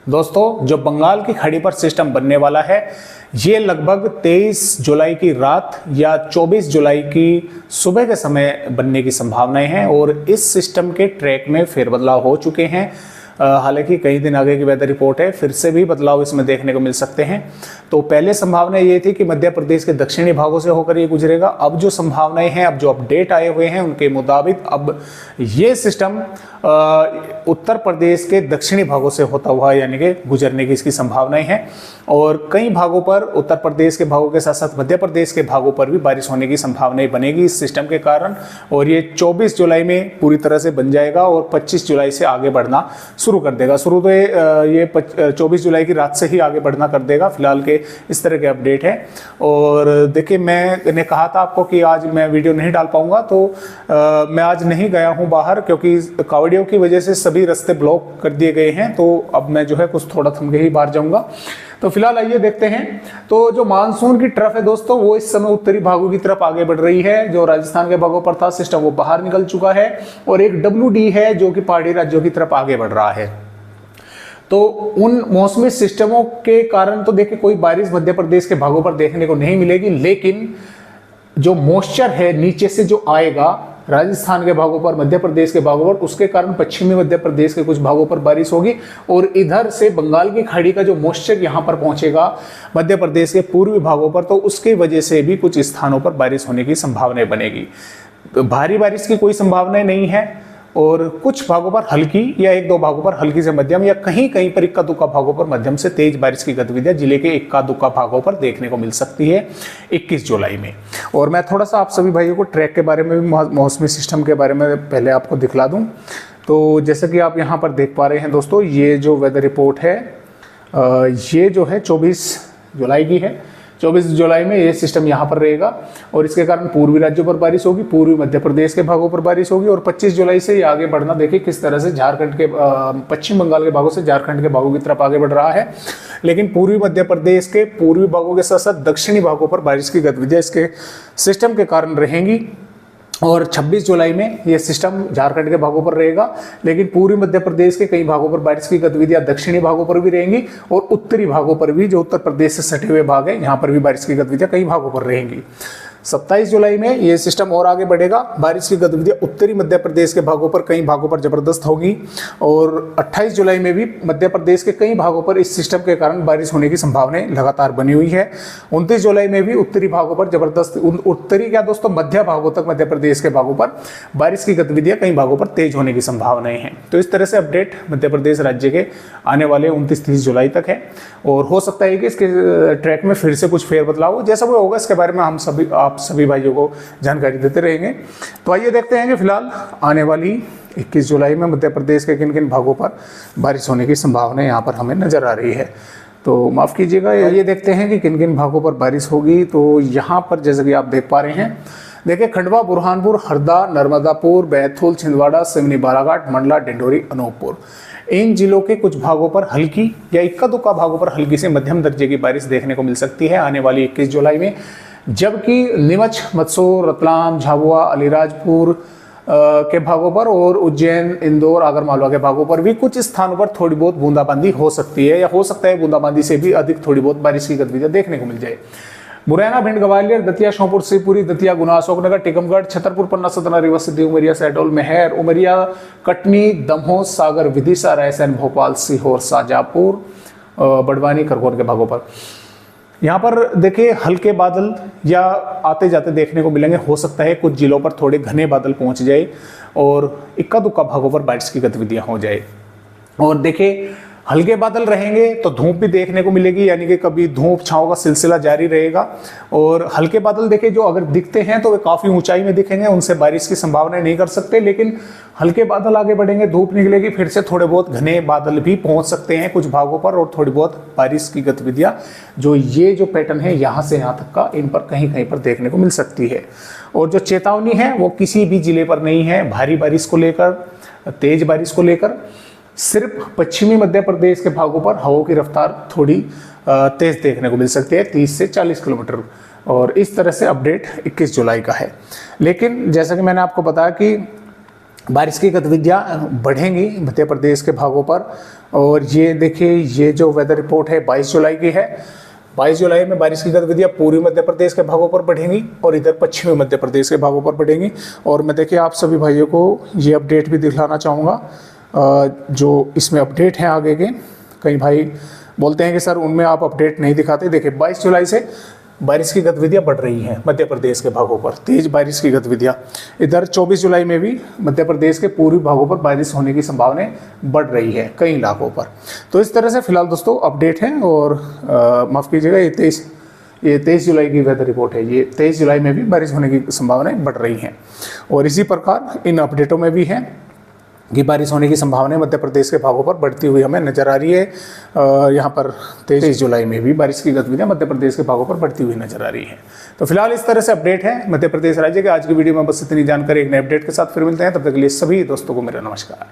दोस्तों, जो बंगाल की खाड़ी पर सिस्टम बनने वाला है ये लगभग 23 जुलाई की रात या 24 जुलाई की सुबह के समय बनने की संभावनाएं हैं और इस सिस्टम के ट्रैक में फेरबदलाव हो चुके हैं। हालांकि कई दिन आगे की वेदर रिपोर्ट है, फिर से भी बदलाव इसमें देखने को मिल सकते हैं। तो पहले संभावना ये थी कि मध्य प्रदेश के दक्षिणी भागों से होकर ये गुजरेगा। अब जो संभावनाएं हैं, अब जो अपडेट आए हुए हैं उनके मुताबिक अब ये सिस्टम उत्तर प्रदेश के दक्षिणी भागों से होता हुआ यानी कि गुजरने की इसकी संभावनाएं हैं और कई भागों पर उत्तर प्रदेश के भागों के साथ साथ मध्य प्रदेश के भागों पर भी बारिश होने की संभावनाएं बनेगी इस सिस्टम के कारण। और ये 24 जुलाई में पूरी तरह से बन जाएगा और 25 जुलाई से आगे बढ़ना शुरू कर देगा। शुरू तो ये 24 जुलाई की रात से ही आगे बढ़ना कर देगा। फिलहाल के इस तरह के अपडेट है। और देखिए, मैंने कहा था आपको कि आज मैं वीडियो नहीं डाल पाऊंगा, तो मैं आज नहीं गया हूं बाहर क्योंकि कावड़ियों की वजह से सभी रास्ते ब्लॉक कर दिए गए हैं। तो अब मैं जो है कुछ थोड़ा थम के ही बाहर जाऊंगा। तो फिलहाल आइए देखते हैं। तो जो मानसून की ट्रफ है दोस्तों, वो इस समय उत्तरी भागों की तरफ आगे बढ़ रही है। जो राजस्थान के भागों पर था सिस्टम वो बाहर निकल चुका है और एक WD है जो कि पहाड़ी राज्यों की तरफ आगे बढ़ रहा है। तो उन मौसमी सिस्टमों के कारण तो देखिए कोई बारिश मध्य प्रदेश के भागों पर देखने को नहीं मिलेगी, लेकिन जो मॉइस्चर है नीचे से जो आएगा राजस्थान के भागों पर, मध्य प्रदेश के भागों पर, उसके कारण पश्चिमी मध्य प्रदेश के कुछ भागों पर बारिश होगी और इधर से बंगाल की खाड़ी का जो मॉइस्चर यहां पर पहुंचेगा मध्य प्रदेश के पूर्वी भागों पर, तो उसकी वजह से भी कुछ स्थानों पर बारिश होने की संभावनाएं बनेगी। तो भारी बारिश की कोई संभावना नहीं है और कुछ भागों पर हल्की या एक दो भागों पर हल्की से मध्यम या कहीं कहीं पर इक्का दुक्का भागों पर मध्यम से तेज बारिश की गतिविधियां जिले के इक्का दुक्का भागों पर देखने को मिल सकती है 21 जुलाई में। और मैं थोड़ा सा आप सभी भाइयों को ट्रैक के बारे में भी, मौसमी सिस्टम के बारे में पहले आपको दिखला दूं। तो जैसे कि आप यहाँ पर देख पा रहे हैं दोस्तों, ये जो वेदर रिपोर्ट है ये जो है 24 जुलाई की है। 24 जुलाई में ये सिस्टम यहाँ पर रहेगा और इसके कारण पूर्वी राज्यों पर बारिश होगी, पूर्वी मध्य प्रदेश के भागों पर बारिश होगी और 25 जुलाई से ये आगे बढ़ना देखिए किस तरह से झारखंड के पश्चिम बंगाल के भागों से झारखंड के भागों की तरफ आगे बढ़ रहा है। लेकिन पूर्वी मध्य प्रदेश के पूर्वी भागों के साथ साथ दक्षिणी भागों पर बारिश की गतिविधियां इसके सिस्टम के कारण रहेंगी और 26 जुलाई में यह सिस्टम झारखंड के भागों पर रहेगा। लेकिन पूर्वी मध्य प्रदेश के कई भागों पर बारिश की गतिविधियां दक्षिणी भागों पर भी रहेंगी और उत्तरी भागों पर भी, जो उत्तर प्रदेश से सटे हुए भाग है, यहाँ पर भी बारिश की गतिविधियां कई भागों पर रहेंगी। 27 जुलाई में यह सिस्टम और आगे बढ़ेगा। बारिश की गतिविधियां उत्तरी मध्य प्रदेश के भागों पर, कई भागों पर जबरदस्त होगी और 28 जुलाई में भी मध्य प्रदेश के कई भागों पर इस सिस्टम के कारण बारिश होने की संभावनाएं लगातार बनी हुई है। 29 जुलाई में भी उत्तरी भागों पर जबरदस्त, उत्तरी क्या दोस्तों, मध्य भागों तक मध्य प्रदेश के भागों पर बारिश की गतिविधियां कई भागों पर तेज होने की संभावनाएं हैं। तो इस तरह से अपडेट मध्य प्रदेश राज्य के आने वाले 29-30 जुलाई तक है और हो सकता है कि इसके ट्रैक में फिर से कुछ फेरबदलाव हो। जैसा वो होगा इसके बारे में हम सभी भाइयों को जानकारी देते रहेंगे। तो आइए देखते हैं कि फिलहाल आने वाली 21 जुलाई में मध्य प्रदेश के किन किन भागों पर बारिश होने की संभावना यहाँ पर हमें नजर आ रही है। तो माफ़ कीजिएगा, ये देखते हैं कि किन किन भागों पर बारिश होगी। तो यहाँ पर जैसे कि आप देख पा रहे हैं, देखिए खंडवा, बुरहानपुर, हरदा, नर्मदापुर, बैतूल, छिंदवाड़ा, सिवनी, बालाघाट, मंडला, डिंडोरी, अनूपपुर, इन जिलों के कुछ भागों पर हल्की या इक्का दुक्का भागों पर हल्की से मध्यम दर्जे की बारिश देखने को मिल सकती है आने वाली 21 जुलाई में। जबकि नीमच, मंदसौर, रतलाम, झाबुआ, अलीराजपुर के भागों पर और उज्जैन, इंदौर, आगरमालवा के भागों पर भी कुछ स्थानों पर थोड़ी बहुत बूंदाबांदी हो सकती है या हो सकता है बूंदाबांदी से भी अधिक थोड़ी बहुत बारिश की गतिविधियां देखने को मिल जाए। मुरैना, भिंड, ग्वालियर, दतिया, श्योपुर, शिवपुरी, दतिया, गुना, अशोकनगर, टिकमगढ़, छतरपुर, पन्ना, सतना, रीवा, सिद्धि, उमरिया, शहडोल, महर, उमरिया, कटनी, दमोह, सागर, विदिशा, रायसेन, भोपाल, सीहोर, शाजापुर, बड़वानी, खरगोन के भागों पर यहाँ पर देखिए हल्के बादल या आते जाते देखने को मिलेंगे। हो सकता है कुछ जिलों पर थोड़े घने बादल पहुंच जाए और इक्का दुक्का भागों पर बारिश की गतिविधियां हो जाए। और देखिए हल्के बादल रहेंगे तो धूप भी देखने को मिलेगी, यानी कि कभी धूप छांव का सिलसिला जारी रहेगा। और हल्के बादल देखिए जो अगर दिखते हैं तो वे काफ़ी ऊंचाई में दिखेंगे, उनसे बारिश की संभावना नहीं कर सकते। लेकिन हल्के बादल आगे बढ़ेंगे, धूप निकलेगी, फिर से थोड़े बहुत घने बादल भी पहुंच सकते हैं कुछ भागों पर और थोड़ी बहुत बारिश की गतिविधियां, जो ये जो पैटर्न है यहाँ से यहाँ तक का, इन पर कहीं कहीं पर देखने को मिल सकती है। और जो चेतावनी है वो किसी भी जिले पर नहीं है भारी बारिश को लेकर, तेज बारिश को लेकर। सिर्फ पश्चिमी मध्य प्रदेश के भागों पर हवाओं की रफ्तार थोड़ी तेज देखने को मिल सकती है, 30 से 40 किलोमीटर। और इस तरह से अपडेट 21 जुलाई का है। लेकिन जैसा कि मैंने आपको बताया कि बारिश की गतिविधियाँ बढ़ेंगी मध्य प्रदेश के भागों पर। और ये देखिए, ये जो वेदर रिपोर्ट है 22 जुलाई की है। 22 जुलाई में बारिश की गतिविधियाँ पूर्वी मध्य प्रदेश के भागों पर बढ़ेंगी और इधर पश्चिमी मध्य प्रदेश के भागों पर बढ़ेंगी। और मैं देखिए आप सभी भाइयों को ये अपडेट भी दिखलाना चाहूँगा, जो इसमें अपडेट हैं आगे के। कई भाई बोलते हैं कि सर उनमें आप अपडेट नहीं दिखाते। देखिए 22 जुलाई से बारिश की गतिविधियाँ बढ़ रही हैं मध्य प्रदेश के भागों पर, तेज बारिश की गतिविधियाँ। इधर 24 जुलाई में भी मध्य प्रदेश के पूर्वी भागों पर बारिश होने की संभावना बढ़ रही है कई इलाकों पर। तो इस तरह से फिलहाल दोस्तों अपडेट है। और माफ़ कीजिएगा, ये 23 जुलाई की वेदर रिपोर्ट है। ये 23 जुलाई में भी बारिश होने की संभावनाएं बढ़ रही हैं। और इसी प्रकार इन अपडेटों में भी है कि बारिश होने की संभावना मध्य प्रदेश के भागों पर बढ़ती हुई हमें नजर आ रही है। यहाँ पर 23 जुलाई में भी बारिश की गतिविधियां मध्य प्रदेश के भागों पर बढ़ती हुई नजर आ रही है। तो फिलहाल इस तरह से अपडेट है मध्य प्रदेश राज्य के। आज की वीडियो में बस इतनी जानकारी। एक नए अपडेट के साथ फिर मिलते हैं, तब तक के लिए सभी दोस्तों को मेरा नमस्कार।